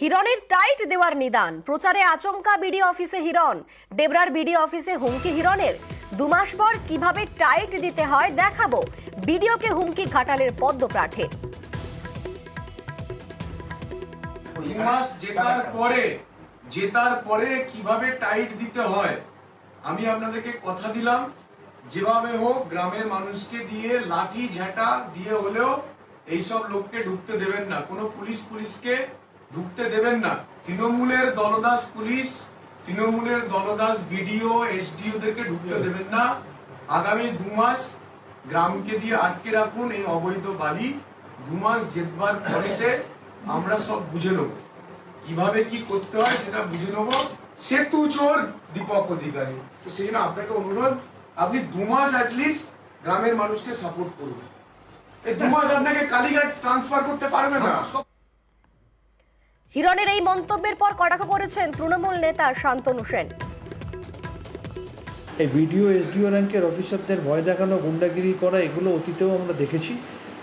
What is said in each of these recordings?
হিরণের টাইট দেওয়ার নিদান, প্রচারে আচমকা বিডি অফিসে হিরণ, ডেবরার বিডি অফিসে হুমকি হিরণের। 2 মাস পর কিভাবে টাইট দিতে হয় দেখাবো, বিডিওকে হুমকি ঘাটালের পদ্ম প্রার্থীর। 2 মাস জেতার পরে কিভাবে টাইট দিতে হয় আমি আপনাদেরকে কথা দিলাম, যেভাবে হোক গ্রামের মানুষকে দিয়ে লাঠি ঝাঁটা দিয়ে হলেও এইসব লোককে ঢুকতে দেবেন না, কোনো পুলিশকে ঢুকতে দেবেন না। তৃণমূলের দলদাস পুলিশ, তৃণমূলের দলদাস বিডিও এসডিও দেরকে ঢুকতে দেবেন না। আগামী 2 মাস গ্রামকে দিয়ে আটকে রাখুন এই অবৈধ বালি। 2 মাস জেতবার পরেতে আমরা সব বুঝে নেব, কিভাবে কি করতে হয় সেটা বুঝে নেব। সেতু চোর দীপক অধিকারী, তো সেই জন্য আপনাকে অনুরোধ, আপনি 2 মাস অ্যাটলিস্ট গ্রামের মানুষকে সাপোর্ট করুন। এই 2 মাস আপনাকে কালীঘাট ট্রান্সফার করতে পারবে না। হিরণের এই মন্তব্যের পর কটাক্ষ করেছেন তৃণমূল নেতা শান্তনু সেন। এই বিডিও এসডিও র্যাঙ্কের অফিসারদের ভয় দেখানো, গুন্ডাগিরি করা, এগুলো অতীতেও আমরা দেখেছি।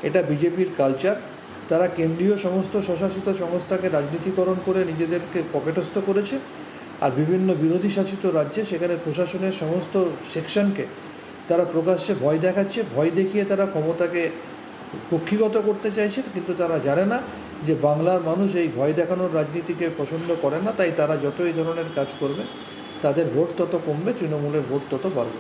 এটা বিজেপির কালচার। তারা কেন্দ্রীয় সমস্ত স্বশাসিত সংস্থাকে রাজনীতিকরণ করে নিজেদেরকে পকেটস্থ করেছে, আর বিভিন্ন বিরোধী শাসিত রাজ্যে সেখানে প্রশাসনের সমস্ত সেকশনকে তারা প্রকাশ্যে ভয় দেখাচ্ছে। ভয় দেখিয়ে তারা ক্ষমতাকে কক্ষিগত করতে চাইছে, কিন্তু তারা জানে না যে বাংলার মানুষ এই ভয় দেখানোর রাজনীতিকে পছন্দ করে না। তাই তারা যত এই ধরনের কাজ করবে তাদের ভোট তত কমবে, তৃণমূলের ভোট তত বাড়বে।